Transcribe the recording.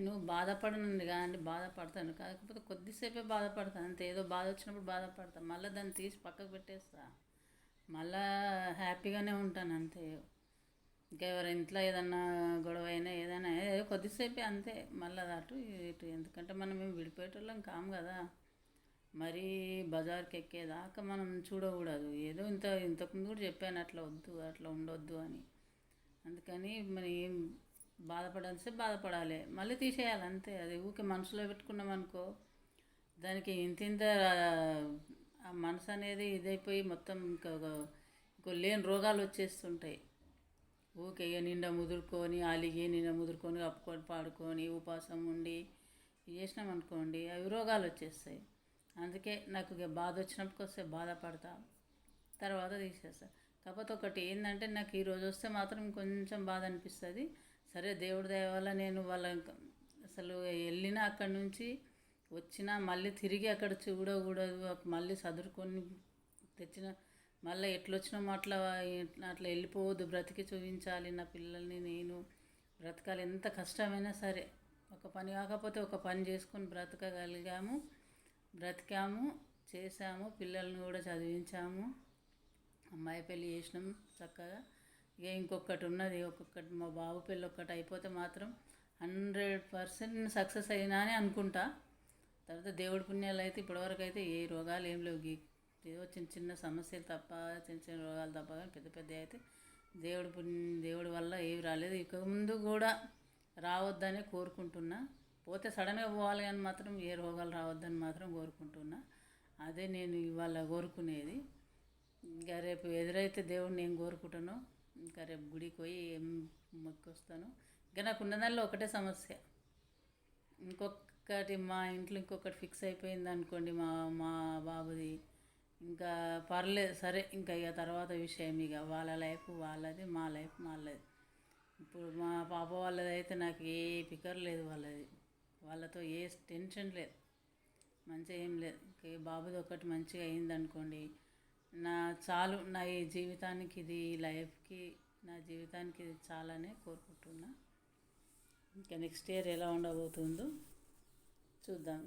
నేను బాధపడనండి కాదండి, బాధపడతాను. కాకపోతే కొద్దిసేపే బాధపడతాను అంతే. ఏదో బాధ వచ్చినప్పుడు బాధపడతాను, మళ్ళీ దాన్ని తీసి పక్కకు పెట్టేస్తా. మళ్ళా హ్యాపీగానే ఉంటాను అంతే. ఇంకా ఎవరి ఇంట్లో ఏదన్నా గొడవ అయినా ఏదైనా ఏదో కొద్దిసేపే అంతే. మళ్ళీ అది అటు ఇటు, ఎందుకంటే మనం మేము విడిపోయేటోళ్ళం కాము కదా. మరీ బజార్కి ఎక్కేదాకా మనం చూడకూడదు. ఏదో ఇంతకుముందు కూడా చెప్పాను, అట్లా వద్దు, అట్లా ఉండొద్దు అని. అందుకని మరి ఏం బాధపడాల్సి బాధపడాలి, మళ్ళీ తీసేయాలి అంతే. అది ఊరికే మనసులో పెట్టుకున్నాం అనుకో, దానికి ఇంత ఆ మనసు అనేది ఇదైపోయి మొత్తం ఇంకో లేని రోగాలు వచ్చేస్తుంటాయి. ఊరికే ఇక నిండా ముదురుకొని అలిగి నిండా ముదురుకొని కప్పుకొని పాడుకొని ఉపవాసం ఉండి ఇది చేసినాం అనుకోండి, అవి రోగాలు వచ్చేస్తాయి. అందుకే నాకు ఇక బాధ వచ్చినప్పుడు వస్తే బాధపడతా, తర్వాత తీసేస్తా. కాకపోతే ఒకటి ఏంటంటే, నాకు ఈరోజు వస్తే మాత్రం కొంచెం బాధ అనిపిస్తుంది. సరే దేవుడి దయ వల్ల నేను వాళ్ళ అసలు వెళ్ళినా అక్కడి నుంచి వచ్చినా మళ్ళీ తిరిగి అక్కడ చూడకూడదు, మళ్ళీ చదువుకొని తెచ్చిన మళ్ళీ ఎట్లొచ్చినామో అట్లా అట్లా వెళ్ళిపోవద్దు, బ్రతికి చూపించాలి నా పిల్లల్ని, నేను బ్రతకాలి. ఎంత కష్టమైనా సరే ఒక పని కాకపోతే ఒక పని చేసుకొని బ్రతికాము, చేసాము, పిల్లల్ని కూడా చదివించాము, అమ్మాయి పెళ్ళి చేసినాం చక్కగా. ఇక ఇంకొకటి ఉన్నది, మా బాబు పెళ్ళి ఒక్కటి అయిపోతే మాత్రం 100% సక్సెస్ అయినా అని అనుకుంటా. తర్వాత దేవుడి పుణ్యాలు అయితే ఇప్పటివరకు అయితే ఏ రోగాలు ఏం లేవు. ఏదో చిన్న చిన్న సమస్యలు తప్ప, చిన్న చిన్న రోగాలు తప్ప, కానీ పెద్ద పెద్ద అయితే దేవుడి వల్ల ఏవి రాలేదు. ఇక ముందు కూడా రావద్దని కోరుకుంటున్నా. పోతే సడన్గా పోవాలి కానీ మాత్రం ఏ రోగాలు రావద్దని మాత్రం కోరుకుంటున్నా. అదే నేను ఇవాళ కోరుకునేది. ఇంకా రేపు ఎదురైతే దేవుడిని ఏం కోరుకుంటానో, ఇంకా రేపు గుడికి పోయి ఏం మొక్కొస్తాను. ఇంకా నాకు ఉన్నదానిలో ఒకటే సమస్య, ఇంకొకటి మా ఇంట్లో ఇంకొకటి ఫిక్స్ అయిపోయింది అనుకోండి, మా బాబుది. ఇంకా పర్లేదు సరే, ఇంకా ఇక తర్వాత విషయం. ఇక వాళ్ళ లైఫ్ వాళ్ళది, మా లైఫ్ మాది. ఇప్పుడు మా పాప వాళ్ళది అయితే నాకు ఏ ఫికర్ లేదు, వాళ్ళతో ఏ టెన్షన్ లేదు, మంచిగా ఏం లేదు. బాబుది ఒకటి మంచిగా అయిందనుకోండి, చాలు. నా ఈ జీవితానికి ఇది, లైఫ్కి, నా జీవితానికి ఇది చాలానే కోరుకుంటున్నా. ఇంకా నెక్స్ట్ ఇయర్ ఎలా ఉండబోతుందో చూద్దాం.